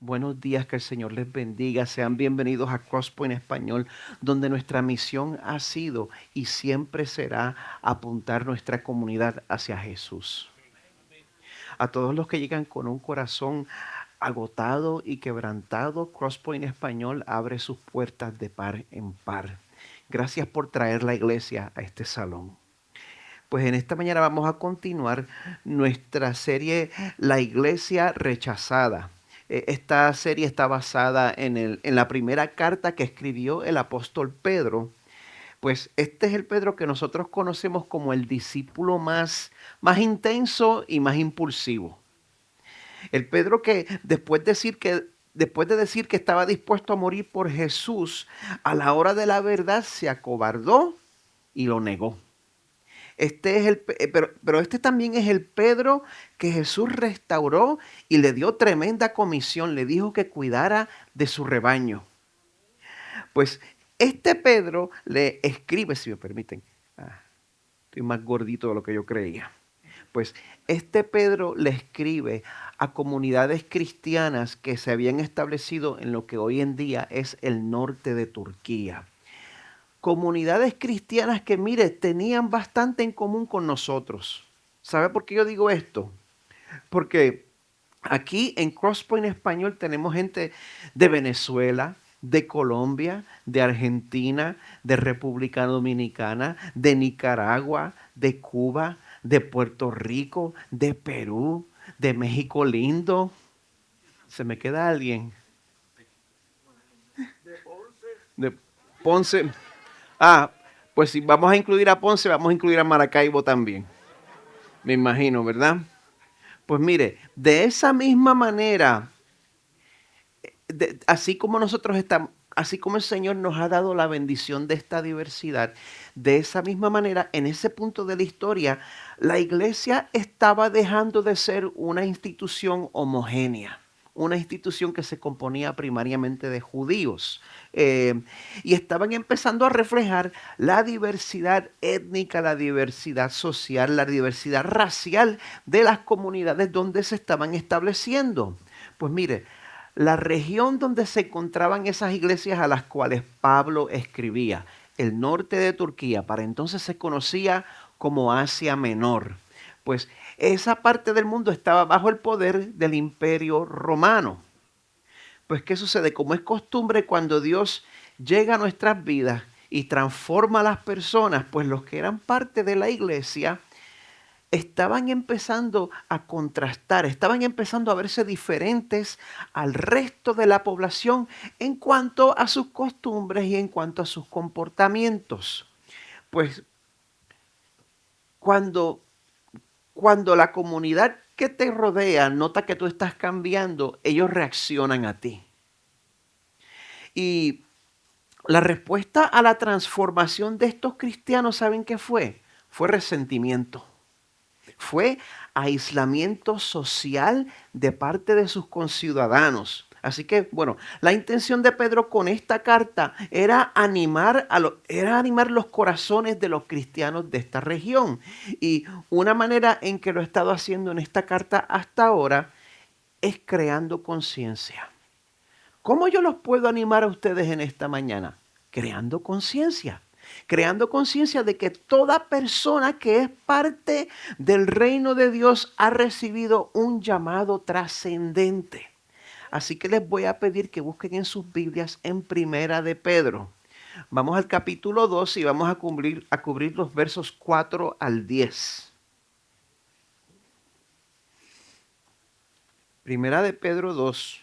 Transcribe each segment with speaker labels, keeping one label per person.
Speaker 1: Buenos días, que el Señor les bendiga. Sean bienvenidos a Crosspoint Español, donde nuestra misión ha sido y siempre será apuntar nuestra comunidad hacia Jesús. A todos los que llegan con un corazón agotado y quebrantado, Crosspoint Español abre sus puertas de par en par. Gracias por traer la iglesia a este salón. Pues en esta mañana vamos a continuar nuestra serie La Iglesia Rechazada. Esta serie está basada en la primera carta que escribió el apóstol Pedro. Pues este es el Pedro que nosotros conocemos como el discípulo más intenso y más impulsivo. El Pedro que después de decir que estaba dispuesto a morir por Jesús, a la hora de la verdad se acobardó y lo negó. Pero este también es el Pedro que Jesús restauró y le dio tremenda comisión. Le dijo que cuidara de su rebaño. Pues este Pedro le escribe, si me permiten. Estoy más gordito de lo que yo creía. Pues este Pedro le escribe a comunidades cristianas que se habían establecido en lo que hoy en día es el norte de Turquía. Comunidades cristianas que, mire, tenían bastante en común con nosotros. ¿Sabe por qué yo digo esto? Porque aquí en Crosspoint Español tenemos gente de Venezuela, de Colombia, de Argentina, de República Dominicana, de Nicaragua, de Cuba, de Puerto Rico, de Perú, de México lindo. ¿Se me queda alguien? De Ponce. Ah, pues si vamos a incluir a Ponce, vamos a incluir a Maracaibo también. Me imagino, ¿verdad? Pues mire, de esa misma manera, así como nosotros estamos, así como el Señor nos ha dado la bendición de esta diversidad, de esa misma manera, en ese punto de la historia, la iglesia estaba dejando de ser una institución homogénea, una institución que se componía primariamente de judíos, y estaban empezando a reflejar la diversidad étnica, la diversidad social, la diversidad racial de las comunidades donde se estaban estableciendo. Pues mire, la región donde se encontraban esas iglesias a las cuales Pablo escribía, el norte de Turquía, para entonces se conocía como Asia Menor. Pues esa parte del mundo estaba bajo el poder del Imperio Romano. Pues ¿qué sucede? Como es costumbre, cuando Dios llega a nuestras vidas y transforma a las personas, pues los que eran parte de la iglesia estaban empezando a contrastar, estaban empezando a verse diferentes al resto de la población en cuanto a sus costumbres y en cuanto a sus comportamientos. Pues cuando, cuando la comunidad que te rodea nota que tú estás cambiando, ellos reaccionan a ti. Y la respuesta a la transformación de estos cristianos, ¿saben qué fue? Fue resentimiento. Fue aislamiento social de parte de sus conciudadanos. Así que, bueno, la intención de Pedro con esta carta era era animar los corazones de los cristianos de esta región. Y una manera en que lo he estado haciendo en esta carta hasta ahora es creando conciencia. ¿Cómo yo los puedo animar a ustedes en esta mañana? Creando conciencia. Creando conciencia de que toda persona que es parte del reino de Dios ha recibido un llamado trascendente. Así que les voy a pedir que busquen en sus Biblias en Primera de Pedro. Vamos al capítulo 2 y vamos a cubrir los versos 4 al 10. Primera de Pedro 2,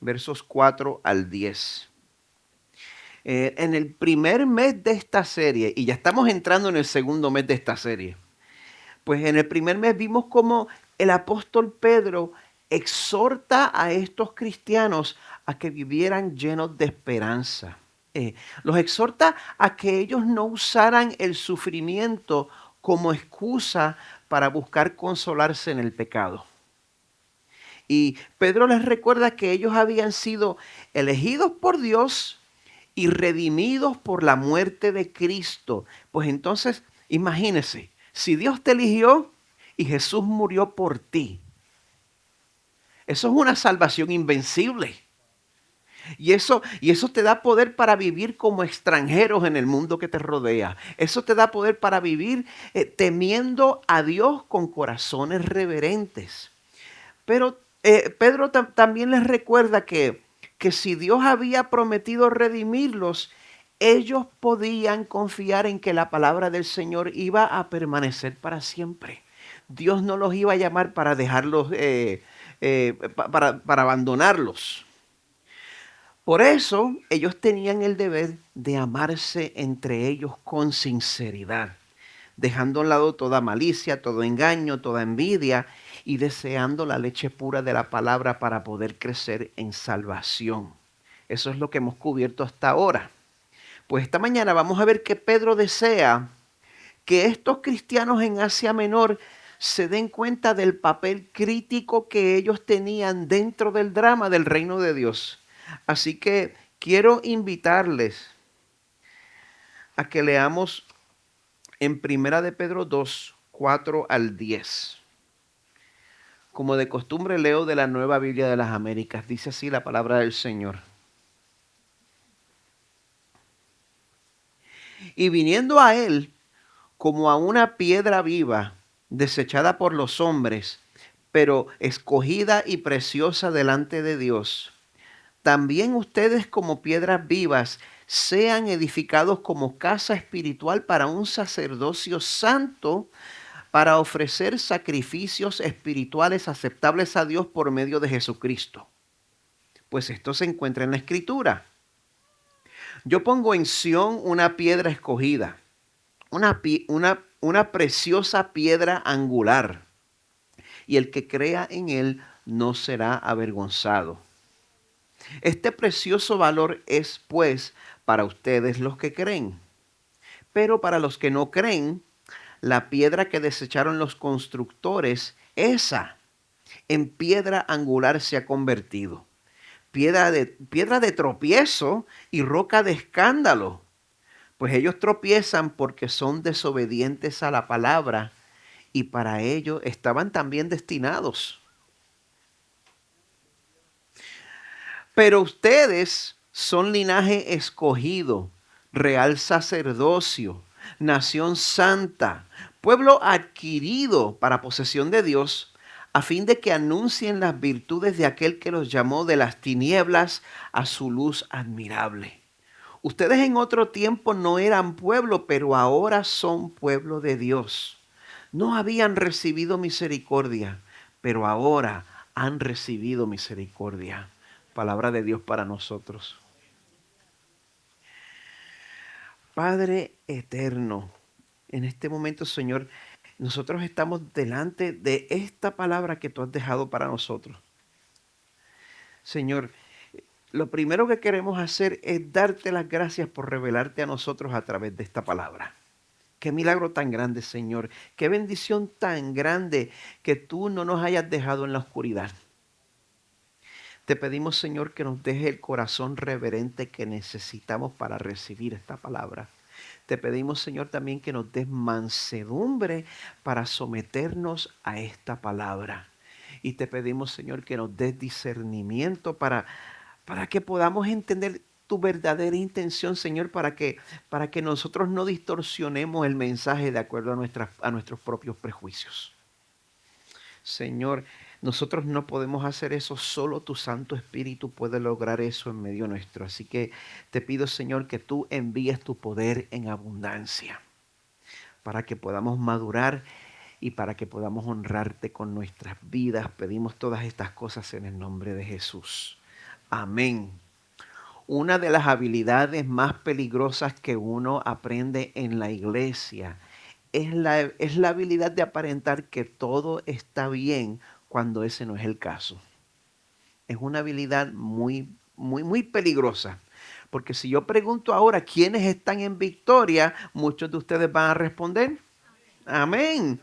Speaker 1: versos 4 al 10. En el primer mes de esta serie, y ya estamos entrando en el segundo mes de esta serie, pues en el primer mes vimos cómo el apóstol Pedro exhorta a estos cristianos a que vivieran llenos de esperanza. Los exhorta a que ellos no usaran el sufrimiento como excusa para buscar consolarse en el pecado. Y Pedro les recuerda que ellos habían sido elegidos por Dios y redimidos por la muerte de Cristo. Pues entonces, imagínese, si Dios te eligió y Jesús murió por ti, Eso es una salvación invencible. Y eso te da poder para vivir como extranjeros en el mundo que te rodea. Eso te da poder para vivir temiendo a Dios con corazones reverentes. Pero Pedro también les recuerda que si Dios había prometido redimirlos, ellos podían confiar en que la palabra del Señor iba a permanecer para siempre. Dios no los iba a llamar para dejarlos, para abandonarlos. Por eso ellos tenían el deber de amarse entre ellos con sinceridad, dejando a un lado toda malicia, todo engaño, toda envidia y deseando la leche pura de la palabra para poder crecer en salvación. Eso es lo que hemos cubierto hasta ahora. Pues esta mañana vamos a ver que Pedro desea que estos cristianos en Asia Menor se den cuenta del papel crítico que ellos tenían dentro del drama del reino de Dios. Así que quiero invitarles a que leamos en Primera de Pedro 2, 4 al 10. Como de costumbre leo de la Nueva Biblia de las Américas. Dice así la palabra del Señor. Y viniendo a él como a una piedra viva, desechada por los hombres, pero escogida y preciosa delante de Dios, también ustedes como piedras vivas sean edificados como casa espiritual para un sacerdocio santo, para ofrecer sacrificios espirituales aceptables a Dios por medio de Jesucristo. Pues esto se encuentra en la Escritura. Yo pongo en Sión una piedra escogida, una preciosa piedra angular, y el que crea en él no será avergonzado. Este precioso valor es, pues, para ustedes los que creen. Pero para los que no creen, la piedra que desecharon los constructores, esa en piedra angular se ha convertido. Piedra de tropiezo y roca de escándalo. Pues ellos tropiezan porque son desobedientes a la palabra y para ello estaban también destinados. Pero ustedes son linaje escogido, real sacerdocio, nación santa, pueblo adquirido para posesión de Dios, a fin de que anuncien las virtudes de aquel que los llamó de las tinieblas a su luz admirable. Ustedes en otro tiempo no eran pueblo, pero ahora son pueblo de Dios. No habían recibido misericordia, pero ahora han recibido misericordia. Palabra de Dios para nosotros. Padre eterno, en este momento, Señor, nosotros estamos delante de esta palabra que tú has dejado para nosotros. Señor, lo primero que queremos hacer es darte las gracias por revelarte a nosotros a través de esta palabra. Qué milagro tan grande, Señor. Qué bendición tan grande que tú no nos hayas dejado en la oscuridad. Te pedimos, Señor, que nos deje el corazón reverente que necesitamos para recibir esta palabra. Te pedimos, Señor, también que nos des mansedumbre para someternos a esta palabra. Y te pedimos, Señor, que nos des discernimiento para que podamos entender tu verdadera intención, Señor, para que nosotros no distorsionemos el mensaje de acuerdo a nuestros propios prejuicios. Señor, nosotros no podemos hacer eso, solo tu Santo Espíritu puede lograr eso en medio nuestro. Así que te pido, Señor, que tú envíes tu poder en abundancia para que podamos madurar y para que podamos honrarte con nuestras vidas. Pedimos todas estas cosas en el nombre de Jesús. Amén. Una de las habilidades más peligrosas que uno aprende en la iglesia es la habilidad de aparentar que todo está bien cuando ese no es el caso. Es una habilidad muy, muy, muy peligrosa. Porque si yo pregunto ahora quiénes están en victoria, muchos de ustedes van a responder, amén,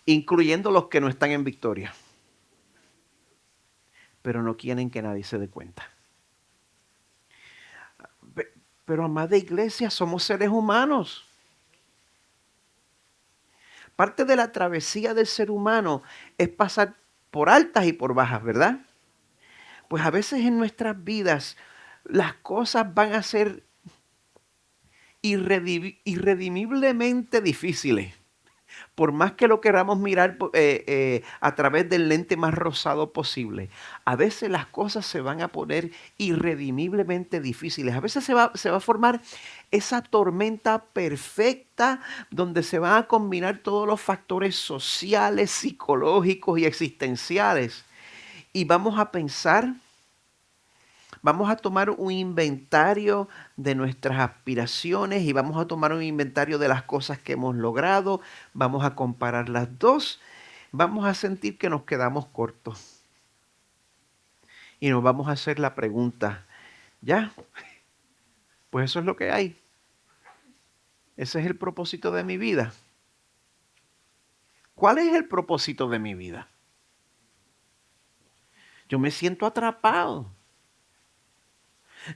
Speaker 1: incluyendo los que no están en victoria. Pero no quieren que nadie se dé cuenta. Pero amada iglesia, somos seres humanos. Parte de la travesía del ser humano es pasar por altas y por bajas, ¿verdad? Pues a veces en nuestras vidas las cosas van a ser irredimiblemente difíciles. Por más que lo queramos mirar a través del lente más rosado posible, a veces las cosas se van a poner irredimiblemente difíciles. A veces se va a formar esa tormenta perfecta donde se van a combinar todos los factores sociales, psicológicos y existenciales. Y vamos a pensar. Vamos a tomar un inventario de nuestras aspiraciones y vamos a tomar un inventario de las cosas que hemos logrado. Vamos a comparar las dos. Vamos a sentir que nos quedamos cortos. Y nos vamos a hacer la pregunta, ¿ya? Pues eso es lo que hay. Ese es el propósito de mi vida. ¿Cuál es el propósito de mi vida? Yo me siento atrapado.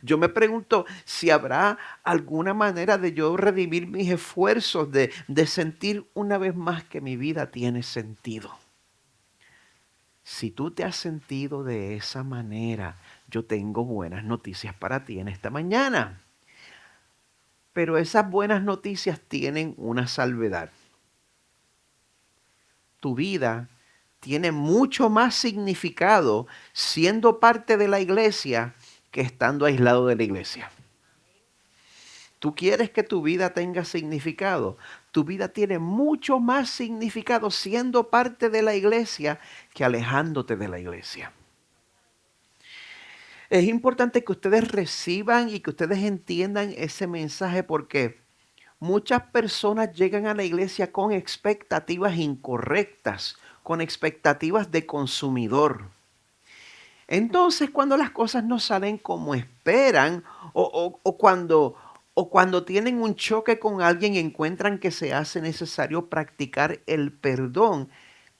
Speaker 1: Yo me pregunto si habrá alguna manera de yo redimir mis esfuerzos, de sentir una vez más que mi vida tiene sentido. Si tú te has sentido de esa manera, yo tengo buenas noticias para ti en esta mañana. Pero esas buenas noticias tienen una salvedad. Tu vida tiene mucho más significado siendo parte de la iglesia que estando aislado de la iglesia. Tú quieres que tu vida tenga significado. Tu vida tiene mucho más significado siendo parte de la iglesia que alejándote de la iglesia. Es importante que ustedes reciban y que ustedes entiendan ese mensaje porque muchas personas llegan a la iglesia con expectativas incorrectas, con expectativas de consumidor. Entonces, cuando las cosas no salen como esperan o cuando tienen un choque con alguien y encuentran que se hace necesario practicar el perdón,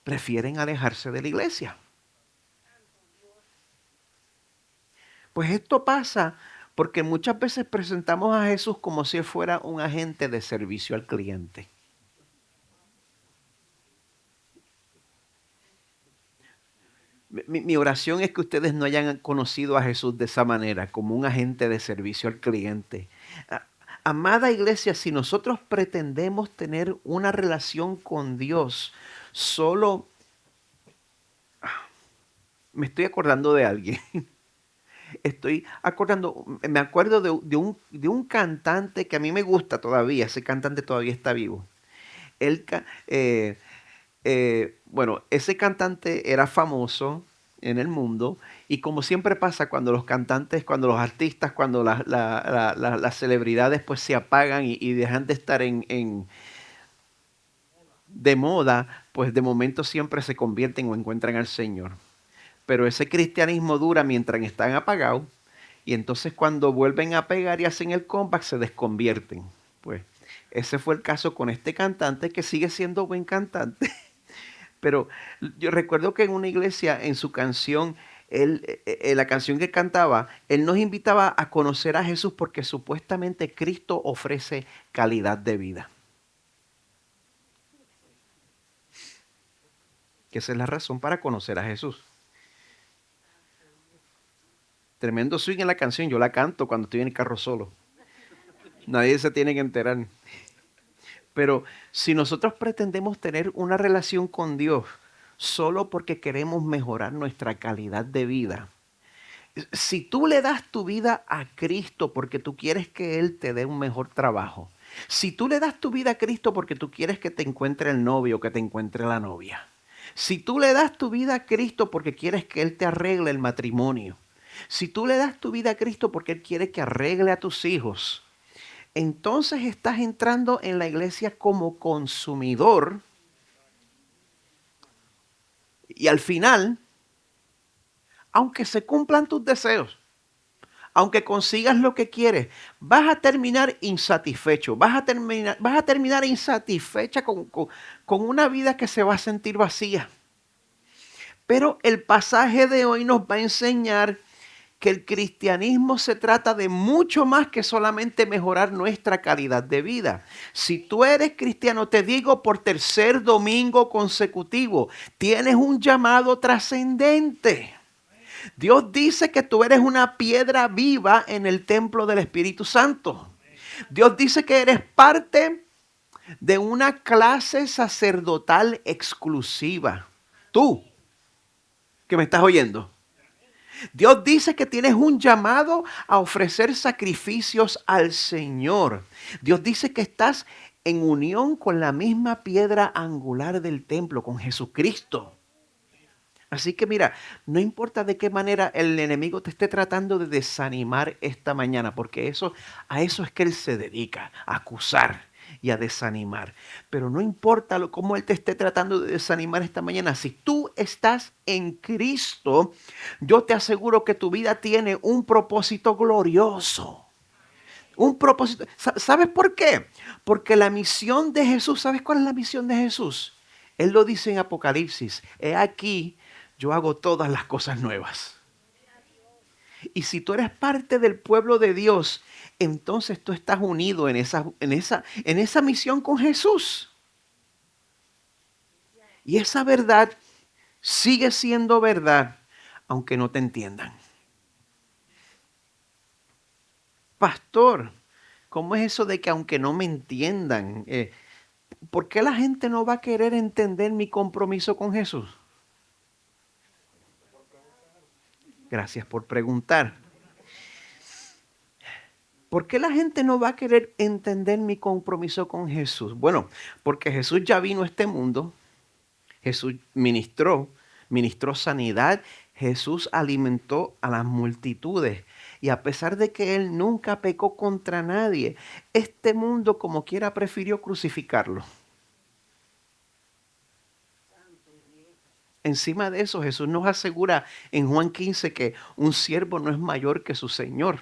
Speaker 1: prefieren alejarse de la iglesia. Pues esto pasa porque muchas veces presentamos a Jesús como si fuera un agente de servicio al cliente. Mi oración es que ustedes no hayan conocido a Jesús de esa manera, como un agente de servicio al cliente. Amada iglesia, si nosotros pretendemos tener una relación con Dios, solo me estoy acordando de alguien. Me acuerdo de un cantante que a mí me gusta todavía, ese cantante todavía está vivo. Él, bueno, ese cantante era famoso en el mundo y como siempre pasa cuando los cantantes, cuando los artistas, cuando las celebridades pues se apagan y dejan de estar de moda, pues de momento siempre se convierten o encuentran al Señor. Pero ese cristianismo dura mientras están apagados y entonces cuando vuelven a pegar y hacen el comeback se desconvierten. Pues ese fue el caso con este cantante que sigue siendo buen cantante. Pero yo recuerdo que en una iglesia, en su canción, la canción que cantaba, él nos invitaba a conocer a Jesús porque supuestamente Cristo ofrece calidad de vida. Que esa es la razón para conocer a Jesús. Tremendo swing en la canción, yo la canto cuando estoy en el carro solo. Nadie se tiene que enterar. Pero si nosotros pretendemos tener una relación con Dios solo porque queremos mejorar nuestra calidad de vida, si tú le das tu vida a Cristo porque tú quieres que Él te dé un mejor trabajo, si tú le das tu vida a Cristo porque tú quieres que te encuentre el novio, que te encuentre la novia, si tú le das tu vida a Cristo porque quieres que Él te arregle el matrimonio, si tú le das tu vida a Cristo porque Él quiere que arregle a tus hijos, entonces estás entrando en la iglesia como consumidor y al final, aunque se cumplan tus deseos, aunque consigas lo que quieres, vas a terminar insatisfecho, vas a terminar insatisfecha con una vida que se va a sentir vacía. Pero el pasaje de hoy nos va a enseñar que el cristianismo se trata de mucho más que solamente mejorar nuestra calidad de vida. Si tú eres cristiano, te digo por tercer domingo consecutivo, tienes un llamado trascendente. Dios dice que tú eres una piedra viva en el templo del Espíritu Santo. Dios dice que eres parte de una clase sacerdotal exclusiva. Tú, que me estás oyendo. Dios dice que tienes un llamado a ofrecer sacrificios al Señor. Dios dice que estás en unión con la misma piedra angular del templo, con Jesucristo. Así que mira, no importa de qué manera el enemigo te esté tratando de desanimar esta mañana, porque a eso es que él se dedica, a acusar y a desanimar. Pero no importa cómo él te esté tratando de desanimar esta mañana, si tú estás en Cristo, yo te aseguro que tu vida tiene un propósito glorioso. Un propósito. ¿Sabes por qué? Porque la misión de Jesús, ¿sabes cuál es la misión de Jesús? Él lo dice en Apocalipsis. He aquí, yo hago todas las cosas nuevas. Y si tú eres parte del pueblo de Dios, entonces tú estás unido en esa misión con Jesús. Y esa verdad sigue siendo verdad, aunque no te entiendan. Pastor, ¿cómo es eso de que aunque no me entiendan? ¿Por qué la gente no va a querer entender mi compromiso con Jesús? Gracias por preguntar. ¿Por qué la gente no va a querer entender mi compromiso con Jesús? Bueno, porque Jesús ya vino a este mundo, Jesús ministró sanidad, Jesús alimentó a las multitudes. Y a pesar de que Él nunca pecó contra nadie, este mundo como quiera prefirió crucificarlo. Encima de eso, Jesús nos asegura en Juan 15 que un siervo no es mayor que su Señor.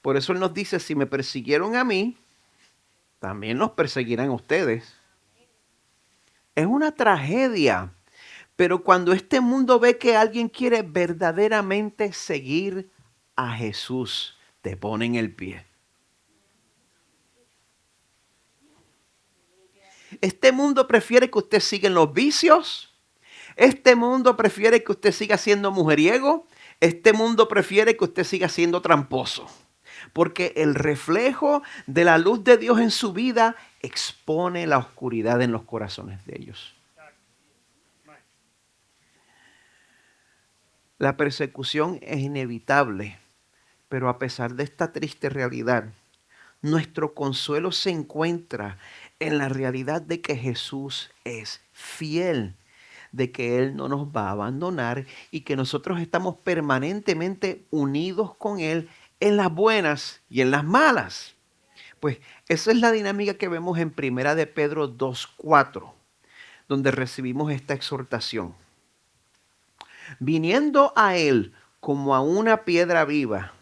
Speaker 1: Por eso Él nos dice, si me persiguieron a mí, también los perseguirán a ustedes. Es una tragedia. Pero cuando este mundo ve que alguien quiere verdaderamente seguir a Jesús, te ponen el pie. Este mundo prefiere que usted siga en los vicios. Este mundo prefiere que usted siga siendo mujeriego. Este mundo prefiere que usted siga siendo tramposo. Porque el reflejo de la luz de Dios en su vida expone la oscuridad en los corazones de ellos. La persecución es inevitable, pero a pesar de esta triste realidad, nuestro consuelo se encuentra en la realidad de que Jesús es fiel, de que Él no nos va a abandonar y que nosotros estamos permanentemente unidos con Él en las buenas y en las malas. Pues esa es la dinámica que vemos en Primera de Pedro 2:4, donde recibimos esta exhortación. Viniendo a Él como a una piedra viva,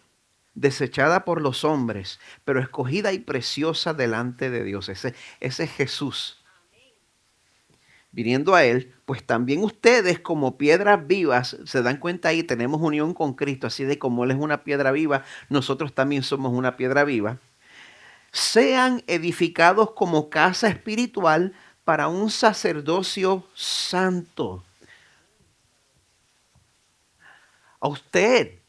Speaker 1: desechada por los hombres, pero escogida y preciosa delante de Dios. Ese es Jesús. Viniendo a Él, pues también ustedes como piedras vivas, se dan cuenta ahí, tenemos unión con Cristo, así de como Él es una piedra viva, nosotros también somos una piedra viva. Sean edificados como casa espiritual para un sacerdocio santo. A usted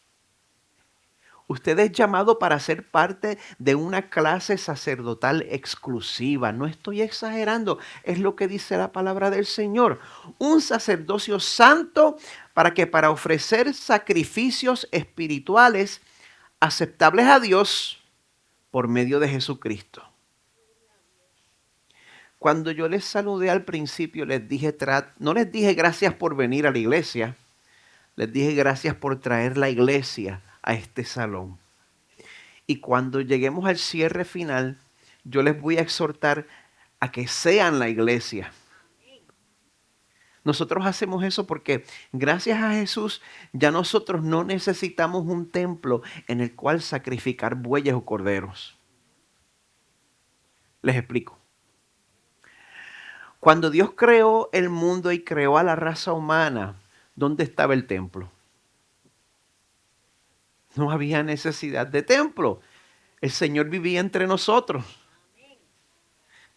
Speaker 1: es llamado para ser parte de una clase sacerdotal exclusiva. No estoy exagerando, es lo que dice la palabra del Señor. Un sacerdocio santo para ofrecer sacrificios espirituales aceptables a Dios por medio de Jesucristo. Cuando yo les saludé al principio, no les dije gracias por venir a la iglesia, les dije gracias por traer la iglesia a este salón. Y cuando lleguemos al cierre final, yo les voy a exhortar a que sean la iglesia. Nosotros hacemos eso porque gracias a Jesús ya nosotros no necesitamos un templo en el cual sacrificar bueyes o corderos. Les explico. Cuando Dios creó el mundo y creó a la raza humana, ¿dónde estaba el templo? No había necesidad de templo. El Señor vivía entre nosotros.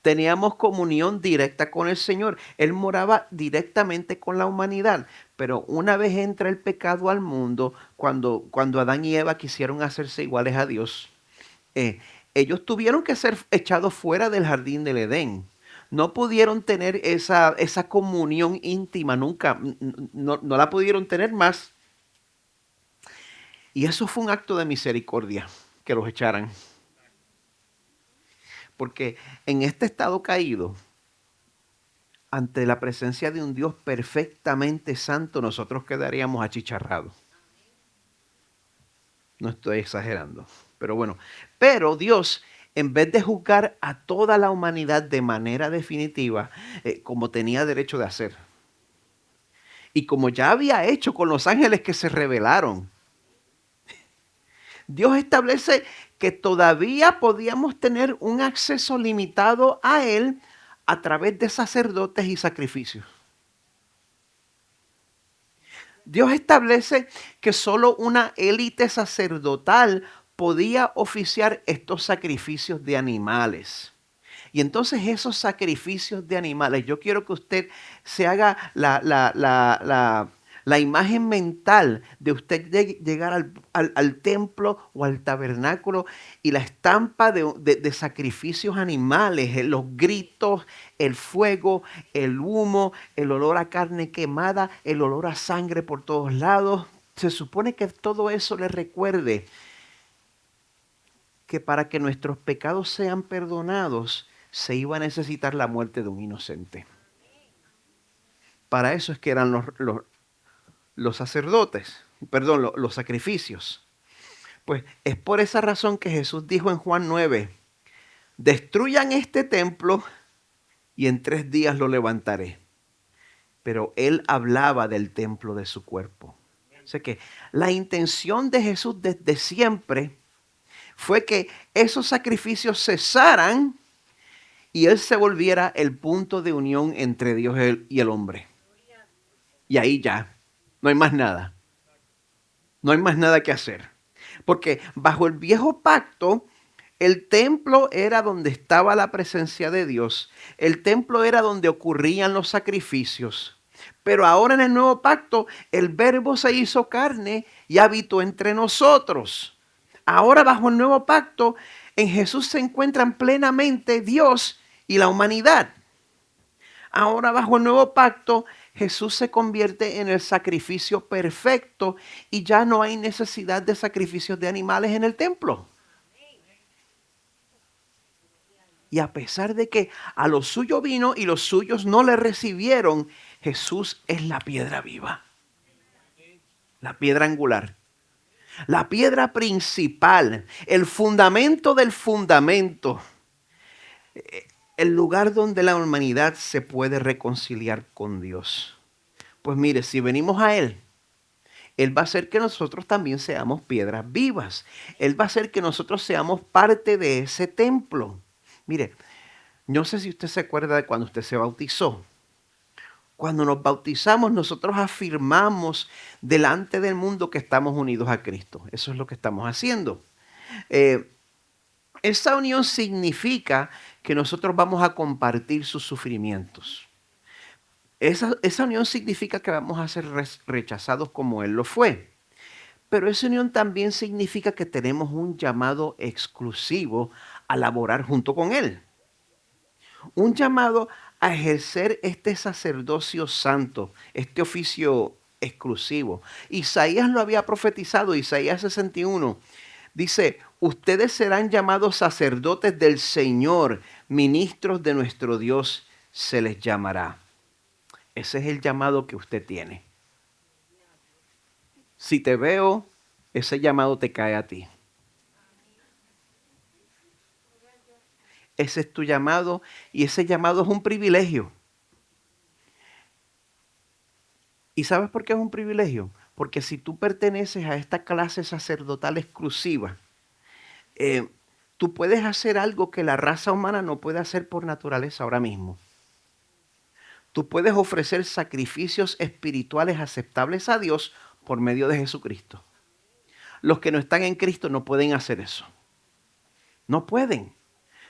Speaker 1: Teníamos comunión directa con el Señor. Él moraba directamente con la humanidad. Pero una vez entra el pecado al mundo, cuando Adán y Eva quisieron hacerse iguales a Dios, eh, ellos tuvieron que ser echados fuera del jardín del Edén. No pudieron tener esa comunión íntima nunca. No la pudieron tener más. Y eso fue un acto de misericordia, que los echaran. Porque en este estado caído, ante la presencia de un Dios perfectamente santo, nosotros quedaríamos achicharrados. No estoy exagerando. Pero bueno, pero Dios, en vez de juzgar a toda la humanidad de manera definitiva, como tenía derecho de hacer, y como ya había hecho con los ángeles que se rebelaron, Dios establece que todavía podíamos tener un acceso limitado a Él a través de sacerdotes y sacrificios. Dios establece que solo una élite sacerdotal podía oficiar estos sacrificios de animales. Y entonces esos sacrificios de animales, yo quiero que usted se haga la imagen mental de usted llegar al templo o al tabernáculo y la estampa de sacrificios animales, los gritos, el fuego, el humo, el olor a carne quemada, el olor a sangre por todos lados. Se supone que todo eso le recuerde que para que nuestros pecados sean perdonados, se iba a necesitar la muerte de un inocente. Para eso es que eran los sacerdotes, perdón, los sacrificios. Pues es por esa razón que Jesús dijo en Juan 9, destruyan este templo y en 3 días lo levantaré. Pero él hablaba del templo de su cuerpo. O sea que la intención de Jesús desde siempre fue que esos sacrificios cesaran y él se volviera el punto de unión entre Dios y el hombre. Y ahí ya, no hay más nada. No hay más nada que hacer. Porque bajo el viejo pacto, el templo era donde estaba la presencia de Dios. El templo era donde ocurrían los sacrificios. Pero ahora en el nuevo pacto, el verbo se hizo carne y habitó entre nosotros. Ahora bajo el nuevo pacto, en Jesús se encuentran plenamente Dios y la humanidad. Ahora bajo el nuevo pacto, Jesús se convierte en el sacrificio perfecto y ya no hay necesidad de sacrificios de animales en el templo. Y a pesar de que a lo suyo vino y los suyos no le recibieron, Jesús es la piedra viva, la piedra angular, la piedra principal, el fundamento del fundamento, el lugar donde la humanidad se puede reconciliar con Dios. Pues mire, si venimos a Él, Él va a hacer que nosotros también seamos piedras vivas. Él va a hacer que nosotros seamos parte de ese templo. Mire, no sé si usted se acuerda de cuando usted se bautizó. Cuando nos bautizamos, nosotros afirmamos delante del mundo que estamos unidos a Cristo. Eso es lo que estamos haciendo. Esa unión significa que nosotros vamos a compartir sus sufrimientos. Esa unión significa que vamos a ser rechazados como Él lo fue. Pero esa unión también significa que tenemos un llamado exclusivo a laborar junto con Él. Un llamado a ejercer este sacerdocio santo, este oficio exclusivo. Isaías lo había profetizado, Isaías 61. Dice, ustedes serán llamados sacerdotes del Señor, ministros de nuestro Dios se les llamará. Ese es el llamado que usted tiene. Si te veo, ese llamado te cae a ti. Ese es tu llamado y ese llamado es un privilegio. ¿Y sabes por qué es un privilegio? Porque si tú perteneces a esta clase sacerdotal exclusiva, tú puedes hacer algo que la raza humana no puede hacer por naturaleza ahora mismo. Tú puedes ofrecer sacrificios espirituales aceptables a Dios por medio de Jesucristo. los que no están en Cristo no pueden hacer eso. No pueden.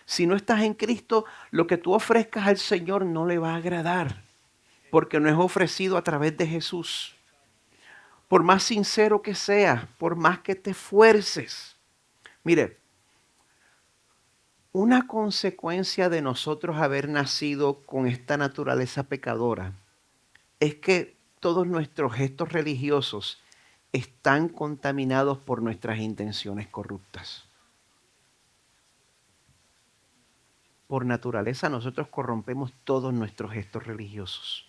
Speaker 1: Si no estás en Cristo, lo que tú ofrezcas al Señor no le va a agradar, porque no es ofrecido a través de Jesús. Por más sincero que seas, por más que te esfuerces. Mire, una consecuencia de nosotros haber nacido con esta naturaleza pecadora es que todos nuestros gestos religiosos están contaminados por nuestras intenciones corruptas. Por naturaleza nosotros corrompemos todos nuestros gestos religiosos.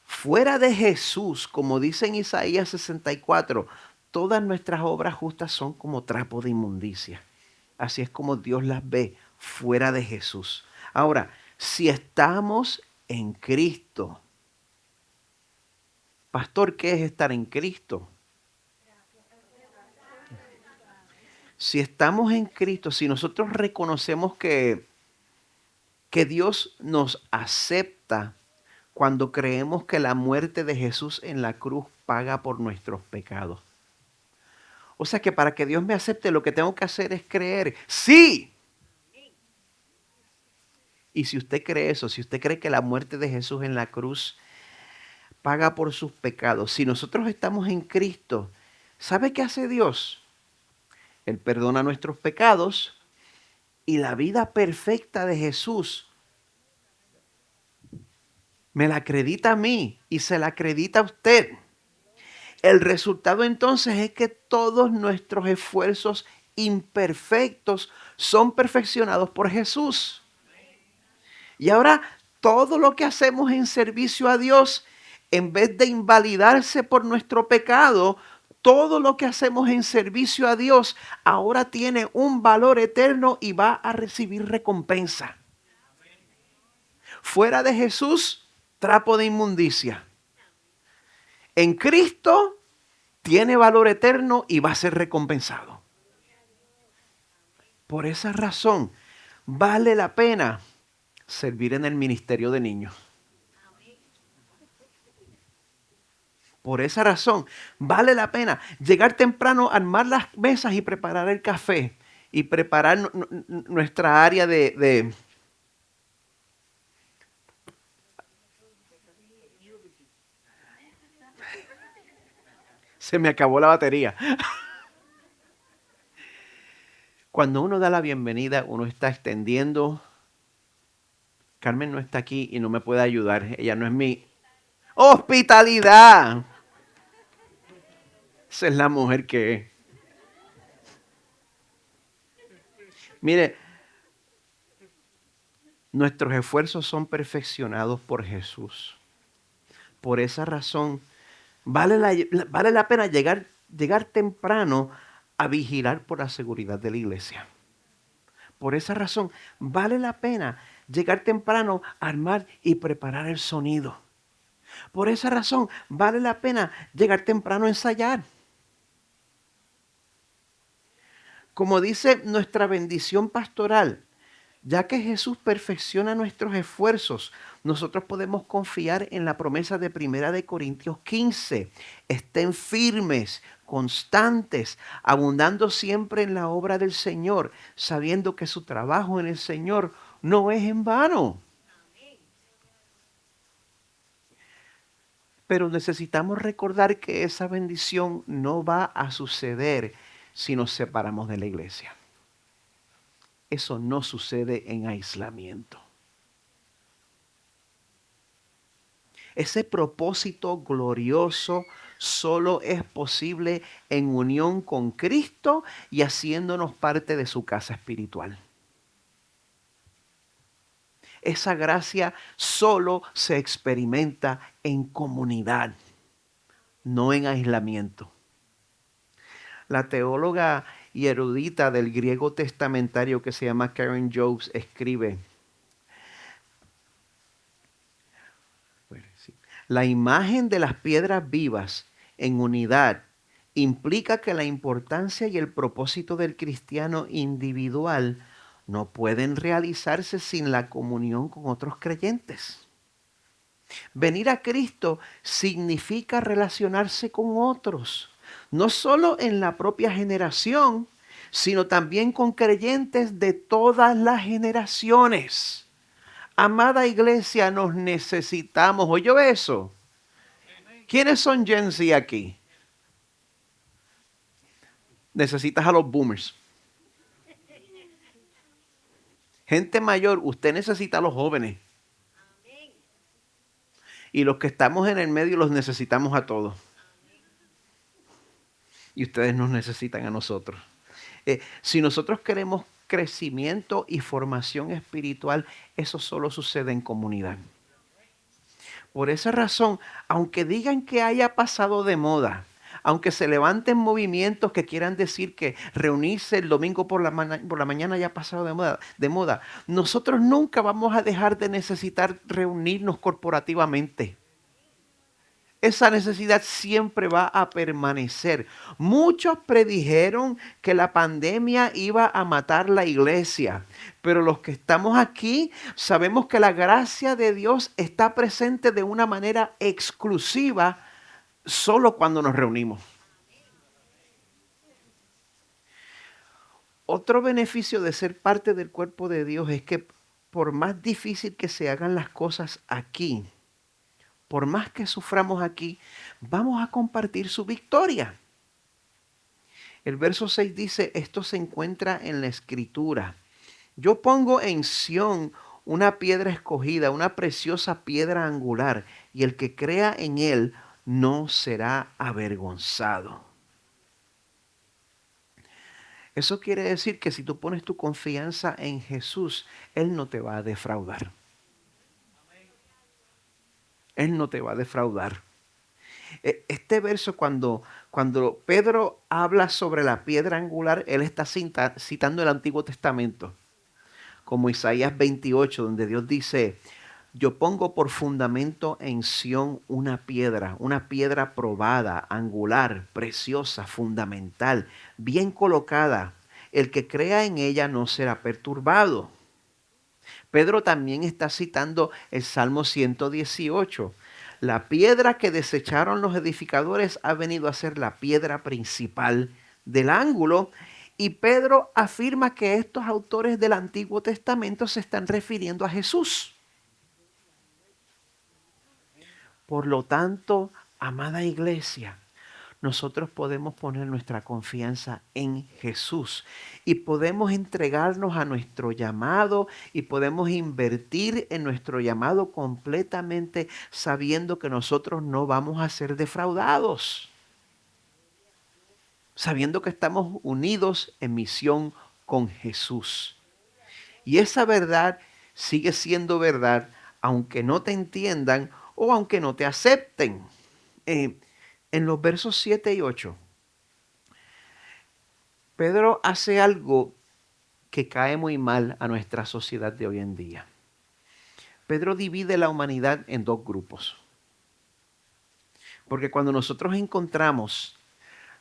Speaker 1: Fuera de Jesús, como dice en Isaías 64, todas nuestras obras justas son como trapo de inmundicia. Así es como Dios las ve fuera de Jesús. Ahora, si estamos en Cristo, pastor, ¿qué es estar en Cristo? Si estamos en Cristo, si nosotros reconocemos que Dios nos acepta cuando creemos que la muerte de Jesús en la cruz paga por nuestros pecados. O sea que para que Dios me acepte, lo que tengo que hacer es creer. ¡Sí! Y si usted cree eso, si usted cree que la muerte de Jesús en la cruz paga por sus pecados, si nosotros estamos en Cristo, ¿sabe qué hace Dios? Él perdona nuestros pecados y la vida perfecta de Jesús me la acredita a mí y se la acredita a usted. El resultado entonces es que todos nuestros esfuerzos imperfectos son perfeccionados por Jesús. Y ahora todo lo que hacemos en servicio a Dios, en vez de invalidarse por nuestro pecado, todo lo que hacemos en servicio a Dios ahora tiene un valor eterno y va a recibir recompensa. Fuera de Jesús, trapo de inmundicia. En Cristo tiene valor eterno y va a ser recompensado. Por esa razón, vale la pena servir en el ministerio de niños. Por esa razón, vale la pena llegar temprano, armar las mesas y preparar el café y preparar nuestra área de... Se me acabó la batería. Cuando uno da la bienvenida, uno está extendiendo. Carmen no está aquí y no me puede ayudar. Ella no es mi hospitalidad. Esa es la mujer que es. Mire, nuestros esfuerzos son perfeccionados por Jesús. Por esa razón, vale la pena llegar temprano a vigilar por la seguridad de la iglesia. Por esa razón, vale la pena llegar temprano a armar y preparar el sonido. Por esa razón, vale la pena llegar temprano a ensayar. Como dice nuestra bendición pastoral, ya que Jesús perfecciona nuestros esfuerzos, nosotros podemos confiar en la promesa de 1 Corintios 15. Estén firmes, constantes, abundando siempre en la obra del Señor, sabiendo que su trabajo en el Señor no es en vano. Pero necesitamos recordar que esa bendición no va a suceder si nos separamos de la iglesia. Eso no sucede en aislamiento. Ese propósito glorioso solo es posible en unión con Cristo y haciéndonos parte de su casa espiritual. Esa gracia solo se experimenta en comunidad, no en aislamiento. La teóloga y erudita del griego testamentario que se llama Karen Jobes escribe: la imagen de las piedras vivas en unidad implica que la importancia y el propósito del cristiano individual no pueden realizarse sin la comunión con otros creyentes. Venir a Cristo significa relacionarse con otros, no solo en la propia generación, sino también con creyentes de todas las generaciones. Amada iglesia, nos necesitamos. ¿Oyó eso? ¿Quiénes son Gen Z aquí? Necesitas a los boomers. Gente mayor, usted necesita a los jóvenes. Y los que estamos en el medio los necesitamos a todos. Y ustedes nos necesitan a nosotros. Si nosotros queremos crecimiento y formación espiritual, eso solo sucede en comunidad. Por esa razón, aunque digan que haya pasado de moda, aunque se levanten movimientos que quieran decir que reunirse el domingo por la mañana ya ha pasado de moda, nosotros nunca vamos a dejar de necesitar reunirnos corporativamente. Esa necesidad siempre va a permanecer. Muchos predijeron que la pandemia iba a matar la iglesia, pero los que estamos aquí sabemos que la gracia de Dios está presente de una manera exclusiva solo cuando nos reunimos. Otro beneficio de ser parte del cuerpo de Dios es que por más difícil que se hagan las cosas aquí, por más que suframos aquí, vamos a compartir su victoria. El verso 6 dice, esto se encuentra en la escritura. Yo pongo en Sión una piedra escogida, una preciosa piedra angular, y el que crea en él no será avergonzado. Eso quiere decir que si tú pones tu confianza en Jesús, Él no te va a defraudar. Él no te va a defraudar. Este verso, cuando Pedro habla sobre la piedra angular, él está citando el Antiguo Testamento, como Isaías 28, donde Dios dice, yo pongo por fundamento en Sión una piedra probada, angular, preciosa, fundamental, bien colocada. El que crea en ella no será perturbado. Pedro también está citando el Salmo 118. La piedra que desecharon los edificadores ha venido a ser la piedra principal del ángulo. Y Pedro afirma que estos autores del Antiguo Testamento se están refiriendo a Jesús. Por lo tanto, amada iglesia, nosotros podemos poner nuestra confianza en Jesús y podemos entregarnos a nuestro llamado y podemos invertir en nuestro llamado completamente sabiendo que nosotros no vamos a ser defraudados, sabiendo que estamos unidos en misión con Jesús. Y esa verdad sigue siendo verdad aunque no te entiendan o aunque no te acepten. En los versos 7 y 8, Pedro hace algo que cae muy mal a nuestra sociedad de hoy en día. Pedro divide la humanidad en dos grupos. Porque cuando nosotros encontramos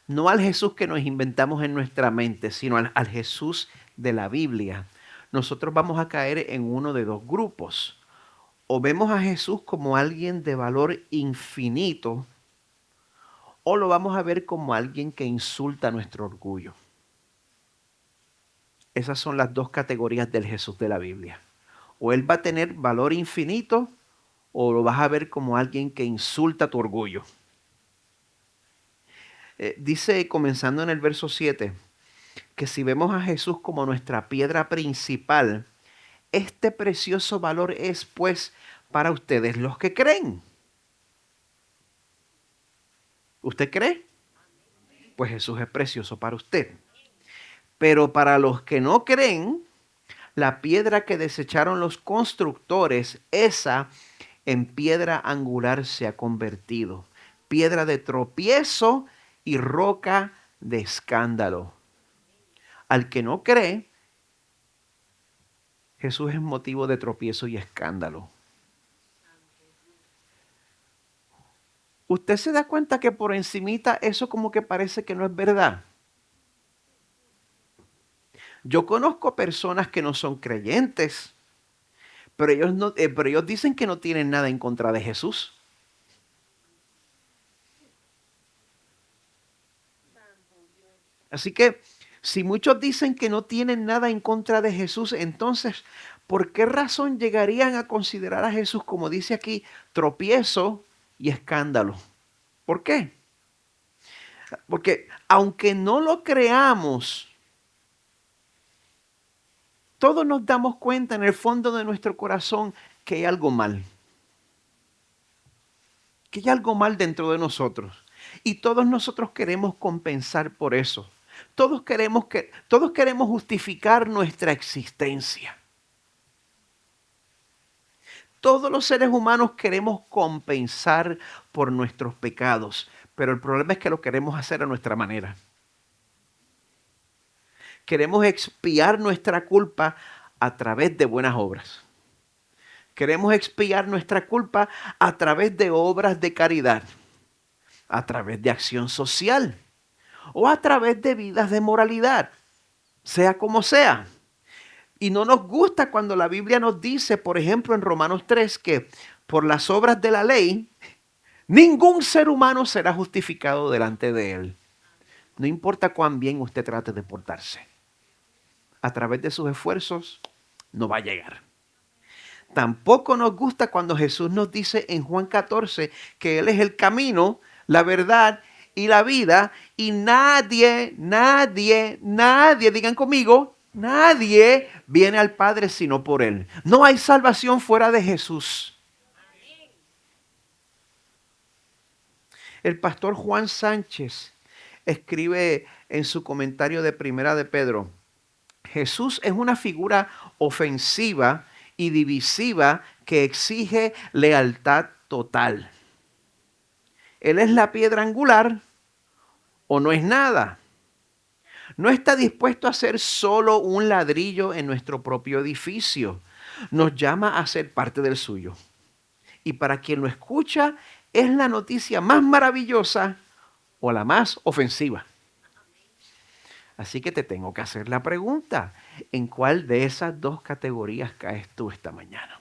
Speaker 1: no al Jesús que nos inventamos en nuestra mente, sino al Jesús de la Biblia, nosotros vamos a caer en uno de dos grupos. O vemos a Jesús como alguien de valor infinito, o lo vamos a ver como alguien que insulta nuestro orgullo. Esas son las dos categorías del Jesús de la Biblia. O Él va a tener valor infinito, o lo vas a ver como alguien que insulta tu orgullo. Dice, comenzando en el verso 7, que si vemos a Jesús como nuestra piedra principal, este precioso valor es pues para ustedes los que creen. ¿Usted cree? Pues Jesús es precioso para usted. Pero para los que no creen, la piedra que desecharon los constructores, esa en piedra angular se ha convertido. Piedra de tropiezo y roca de escándalo. Al que no cree, Jesús es motivo de tropiezo y escándalo. ¿Usted se da cuenta que por encimita eso como que parece que no es verdad? Yo conozco personas que no son creyentes, pero ellos dicen que no tienen nada en contra de Jesús. Así que si muchos dicen que no tienen nada en contra de Jesús, entonces, ¿por qué razón llegarían a considerar a Jesús, como dice aquí, tropiezo y escándalo? ¿Por qué? Porque aunque no lo creamos, todos nos damos cuenta en el fondo de nuestro corazón que hay algo mal. Que hay algo mal dentro de nosotros. Y todos nosotros queremos compensar por eso. Todos queremos justificar nuestra existencia. Todos los seres humanos queremos compensar por nuestros pecados, pero el problema es que lo queremos hacer a nuestra manera. Queremos expiar nuestra culpa a través de buenas obras. Queremos expiar nuestra culpa a través de obras de caridad, a través de acción social o a través de vidas de moralidad, sea como sea. Y no nos gusta cuando la Biblia nos dice, por ejemplo, en Romanos 3, que por las obras de la ley, ningún ser humano será justificado delante de él. No importa cuán bien usted trate de portarse. A través de sus esfuerzos no va a llegar. Tampoco nos gusta cuando Jesús nos dice en Juan 14 que Él es el camino, la verdad y la vida. Y nadie, digan conmigo, nadie viene al Padre sino por Él. No hay salvación fuera de Jesús. El pastor Juan Sánchez escribe en su comentario de Primera de Pedro: Jesús es una figura ofensiva y divisiva que exige lealtad total. Él es la piedra angular o no es nada. No está dispuesto a ser solo un ladrillo en nuestro propio edificio. Nos llama a ser parte del suyo. Y para quien lo escucha, es la noticia más maravillosa o la más ofensiva. Así que te tengo que hacer la pregunta: ¿en cuál de esas dos categorías caes tú esta mañana?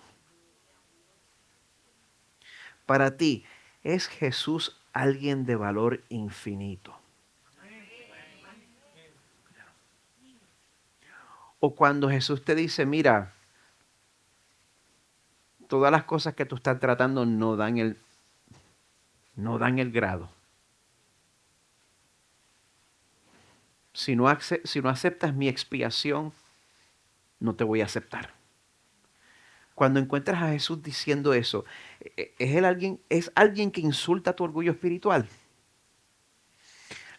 Speaker 1: Para ti, ¿es Jesús alguien de valor infinito? O cuando Jesús te dice, mira, todas las cosas que tú estás tratando no dan el grado. Si no aceptas mi expiación, no te voy a aceptar. Cuando encuentras a Jesús diciendo eso, ¿es alguien que insulta tu orgullo espiritual?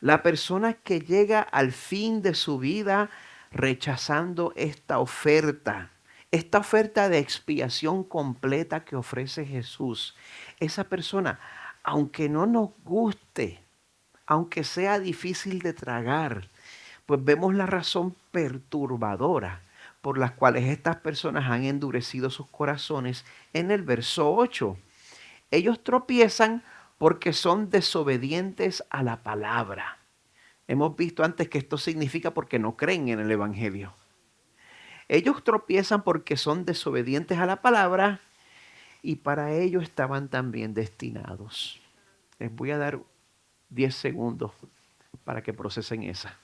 Speaker 1: La persona que llega al fin de su vida rechazando esta oferta de expiación completa que ofrece Jesús, esa persona, aunque no nos guste, aunque sea difícil de tragar, pues vemos la razón perturbadora por las cuales estas personas han endurecido sus corazones en el verso 8. Ellos tropiezan porque son desobedientes a la palabra. Hemos visto antes que esto significa porque no creen en el Evangelio. Ellos tropiezan porque son desobedientes a la palabra y para ello estaban también destinados. Les voy a dar 10 segundos para que procesen esa.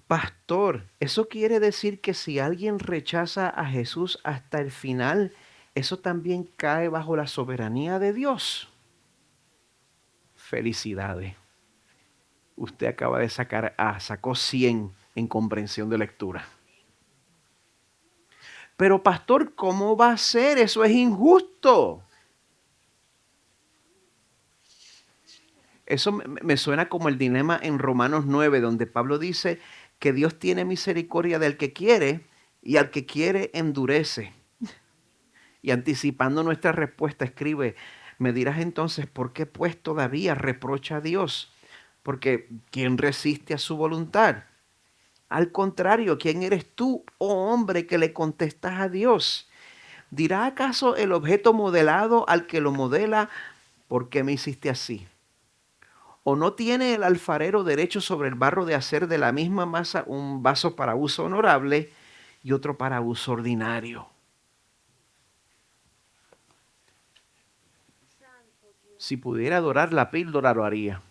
Speaker 1: Pastor, eso quiere decir que si alguien rechaza a Jesús hasta el final, eso también cae bajo la soberanía de Dios. Felicidades. Usted acaba de sacó 100 en comprensión de lectura. Pero pastor, ¿cómo va a ser? Eso es injusto. Eso me suena como el dilema en Romanos 9, donde Pablo dice que Dios tiene misericordia del que quiere y al que quiere endurece. Y anticipando nuestra respuesta escribe, me dirás entonces, ¿por qué pues todavía reprocha a Dios? Porque ¿quién resiste a su voluntad? Al contrario, ¿quién eres tú, oh hombre, que le contestas a Dios? ¿Dirá acaso el objeto modelado al que lo modela, ¿por qué me hiciste así? ¿O no tiene el alfarero derecho sobre el barro de hacer de la misma masa un vaso para uso honorable y otro para uso ordinario. Si pudiera adorar la píldora, lo haría.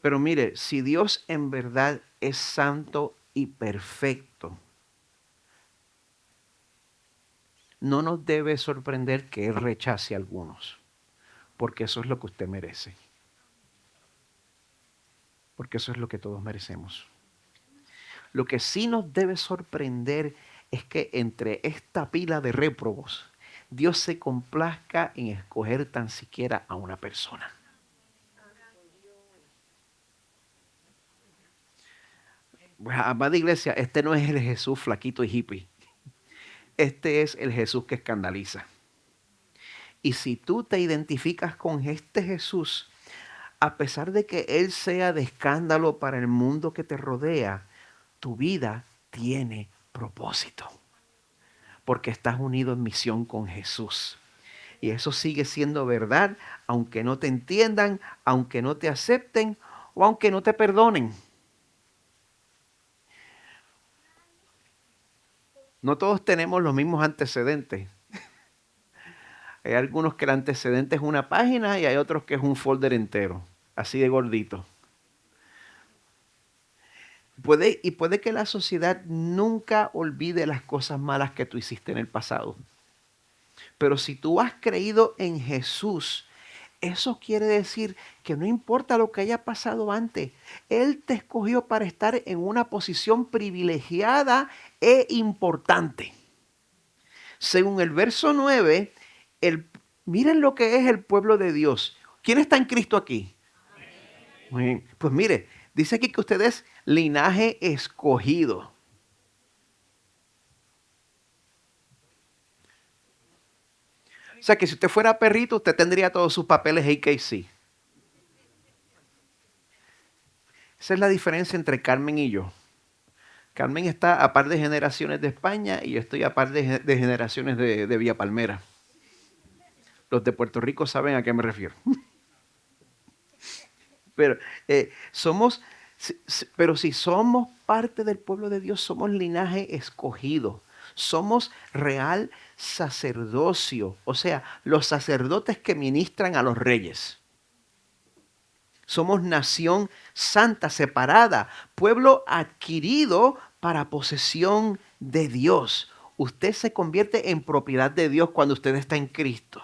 Speaker 1: Pero mire, si Dios en verdad es santo y perfecto, no nos debe sorprender que Él rechace a algunos, porque eso es lo que usted merece, porque eso es lo que todos merecemos. Lo que sí nos debe sorprender es que entre esta pila de réprobos, Dios se complazca en escoger tan siquiera a una persona. Pues, amada iglesia, este no es el Jesús flaquito y hippie. Este es el Jesús que escandaliza. Y si tú te identificas con este Jesús, a pesar de que Él sea de escándalo para el mundo que te rodea, tu vida tiene propósito. Porque estás unido en misión con Jesús. Y eso sigue siendo verdad, aunque no te entiendan, aunque no te acepten o aunque no te perdonen. No todos tenemos los mismos antecedentes. Hay algunos que el antecedente es una página y hay otros que es un folder entero, así de gordito. Puede que la sociedad nunca olvide las cosas malas que tú hiciste en el pasado. Pero si tú has creído en Jesús, eso quiere decir que no importa lo que haya pasado antes, Él te escogió para estar en una posición privilegiada e importante. Según el verso 9, miren lo que es el pueblo de Dios. ¿Quién está en Cristo aquí? Muy bien. Pues mire, dice aquí que usted es linaje escogido. O sea que si usted fuera perrito, usted tendría todos sus papeles AKC. Esa es la diferencia entre Carmen y yo. Carmen está a par de generaciones de España y yo estoy a par de generaciones de Villa Palmera. Los de Puerto Rico saben a qué me refiero. Pero pero si somos parte del pueblo de Dios, somos linaje escogido. Somos real sacerdocio, o sea, los sacerdotes que ministran a los reyes. Somos nación santa, separada, pueblo adquirido para posesión de Dios. Usted se convierte en propiedad de Dios cuando usted está en Cristo.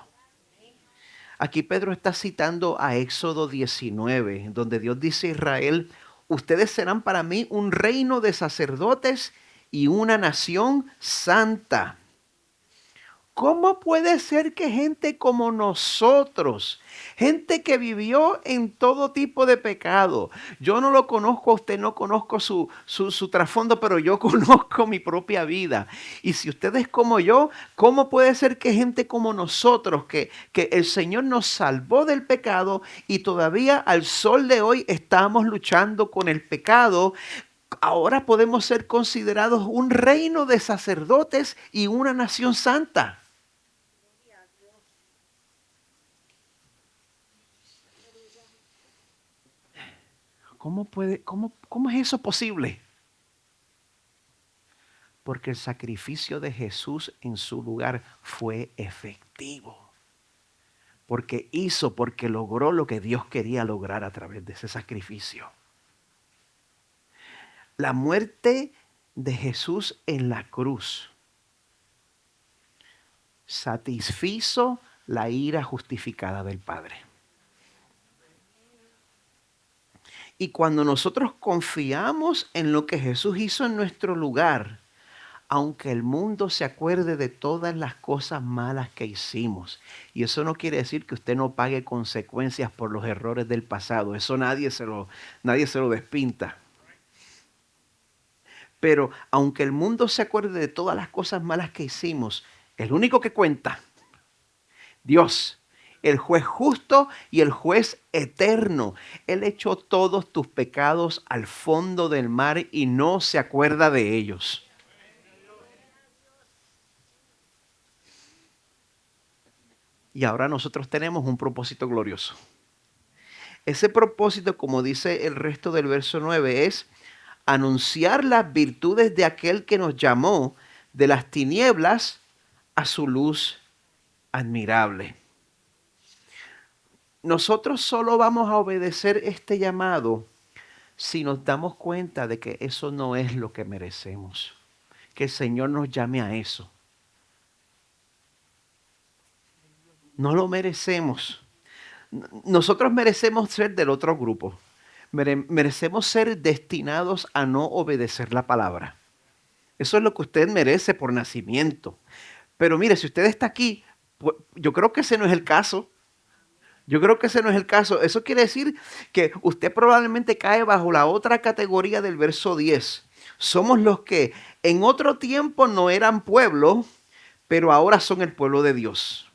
Speaker 1: Aquí Pedro está citando a Éxodo 19, donde Dios dice a Israel, ustedes serán para mí un reino de sacerdotes y una nación santa. ¿Cómo puede ser que gente como nosotros, gente que vivió en todo tipo de pecado, yo no lo conozco, usted no conozco su trasfondo, pero yo conozco mi propia vida? Y si usted es como yo, ¿cómo puede ser que gente como nosotros, que el Señor nos salvó del pecado y todavía al sol de hoy estamos luchando con el pecado? Ahora podemos ser considerados un reino de sacerdotes y una nación santa. ¿Cómo es eso posible? Porque el sacrificio de Jesús en su lugar fue efectivo. Porque logró lo que Dios quería lograr a través de ese sacrificio. La muerte de Jesús en la cruz satisfizo la ira justificada del Padre. Y cuando nosotros confiamos en lo que Jesús hizo en nuestro lugar, aunque el mundo se acuerde de todas las cosas malas que hicimos, y eso no quiere decir que usted no pague consecuencias por los errores del pasado, eso nadie se lo despinta. Pero aunque el mundo se acuerde de todas las cosas malas que hicimos, el único que cuenta, Dios, el juez justo y el juez eterno. Él echó todos tus pecados al fondo del mar y no se acuerda de ellos. Y ahora nosotros tenemos un propósito glorioso. Ese propósito, como dice el resto del verso 9, es anunciar las virtudes de aquel que nos llamó de las tinieblas a su luz admirable. Nosotros solo vamos a obedecer este llamado si nos damos cuenta de que eso no es lo que merecemos. Que el Señor nos llame a eso. No lo merecemos. Nosotros merecemos ser del otro grupo. Merecemos ser destinados a no obedecer la palabra. Eso es lo que usted merece por nacimiento. Pero mire, si usted está aquí, pues, yo creo que ese no es el caso. Yo creo que ese no es el caso. Eso quiere decir que usted probablemente cae bajo la otra categoría del verso 10. Somos los que en otro tiempo no eran pueblo, pero ahora son el pueblo de Dios.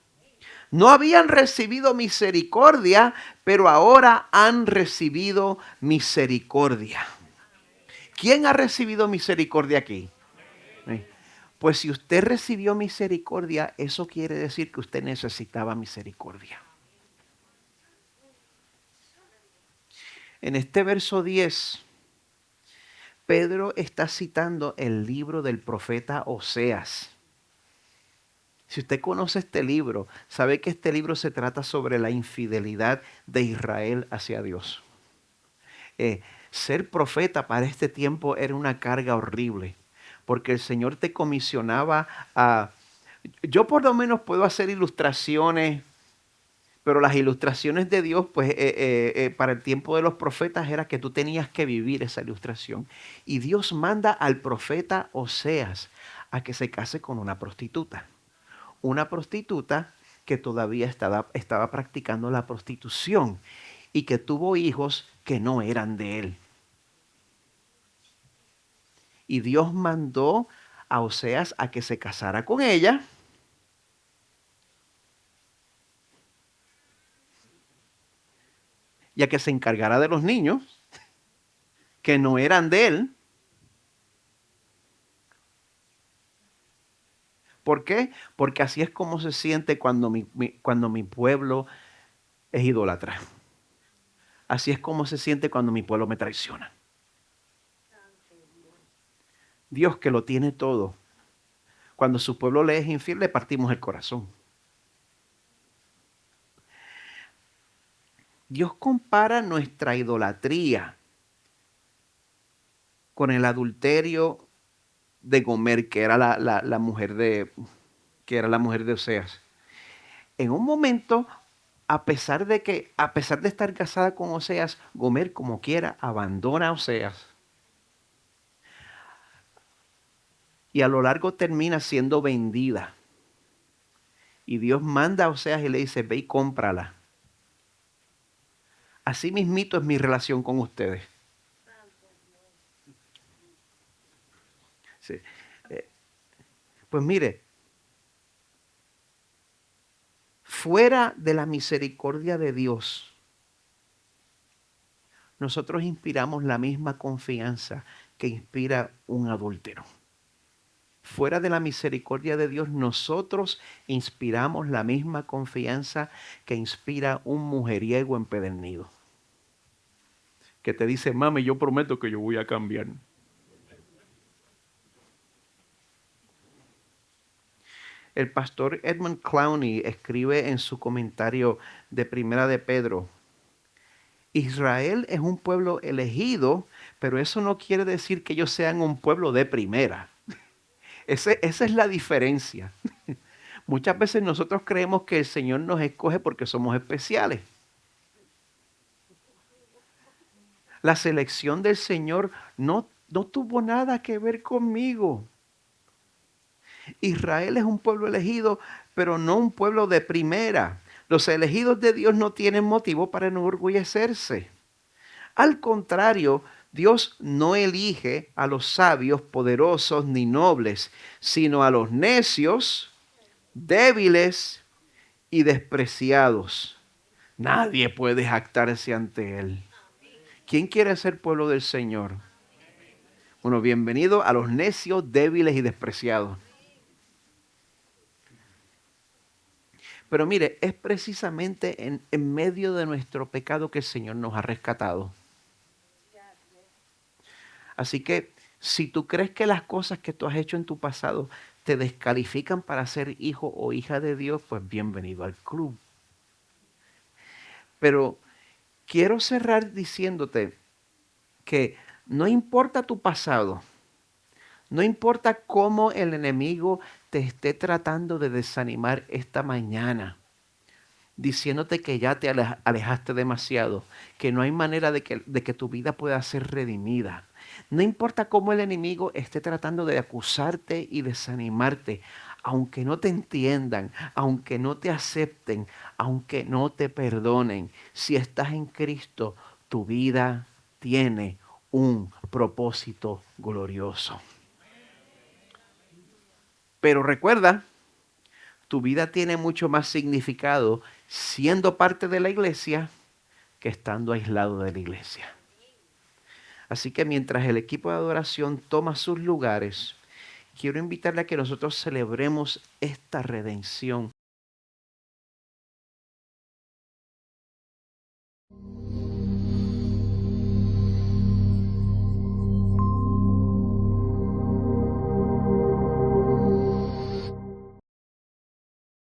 Speaker 1: No habían recibido misericordia, pero ahora han recibido misericordia. ¿Quién ha recibido misericordia aquí? Pues si usted recibió misericordia, eso quiere decir que usted necesitaba misericordia. En este verso 10, Pedro está citando el libro del profeta Oseas. Si usted conoce este libro, sabe que este libro se trata sobre la infidelidad de Israel hacia Dios. Ser profeta para este tiempo era una carga horrible, porque el Señor te comisionaba a... Yo por lo menos puedo hacer ilustraciones, pero las ilustraciones de Dios, pues para el tiempo de los profetas era que tú tenías que vivir esa ilustración. Y Dios manda al profeta Oseas a que se case con una prostituta. Una prostituta que todavía estaba practicando la prostitución y que tuvo hijos que no eran de él. Y Dios mandó a Oseas a que se casara con ella. Y a que se encargara de los niños que no eran de él. ¿Por qué? Porque así es como se siente cuando mi pueblo es idólatra. Así es como se siente cuando mi pueblo me traiciona. Dios, que lo tiene todo, cuando su pueblo le es infiel, le partimos el corazón. Dios compara nuestra idolatría con el adulterio de Gomer, que era la mujer de Oseas. En un momento, a pesar de estar casada con Oseas, Gomer como quiera abandona a Oseas. Y a lo largo termina siendo vendida. Y Dios manda a Oseas y le dice, ve y cómprala. Así mismito es mi relación con ustedes. Sí. Pues mire, fuera de la misericordia de Dios, nosotros inspiramos la misma confianza que inspira un adúltero. Fuera de la misericordia de Dios, nosotros inspiramos la misma confianza que inspira un mujeriego empedernido. Que te dice, mami, yo prometo que yo voy a cambiar. El pastor Edmund Clowney escribe en su comentario de Primera de Pedro, Israel es un pueblo elegido, pero eso no quiere decir que ellos sean un pueblo de primera. Esa es la diferencia. Muchas veces nosotros creemos que el Señor nos escoge porque somos especiales. La selección del Señor no tuvo nada que ver conmigo. Israel es un pueblo elegido, pero no un pueblo de primera. Los elegidos de Dios no tienen motivo para enorgullecerse. Al contrario, Dios no elige a los sabios, poderosos ni nobles, sino a los necios, débiles y despreciados. Nadie puede jactarse ante Él. ¿Quién quiere ser pueblo del Señor? Bueno, bienvenido a los necios, débiles y despreciados. Pero mire, es precisamente en medio de nuestro pecado que el Señor nos ha rescatado. Así que si tú crees que las cosas que tú has hecho en tu pasado te descalifican para ser hijo o hija de Dios, pues bienvenido al club. Pero quiero cerrar diciéndote que no importa tu pasado, no importa cómo el enemigo te esté tratando de desanimar esta mañana, diciéndote que ya te alejaste demasiado, que no hay manera de que tu vida pueda ser redimida. No importa cómo el enemigo esté tratando de acusarte y desanimarte, aunque no te entiendan, aunque no te acepten, aunque no te perdonen, si estás en Cristo, tu vida tiene un propósito glorioso. Pero recuerda, tu vida tiene mucho más significado siendo parte de la iglesia que estando aislado de la iglesia. Así que mientras el equipo de adoración toma sus lugares, quiero invitarle a que nosotros celebremos esta redención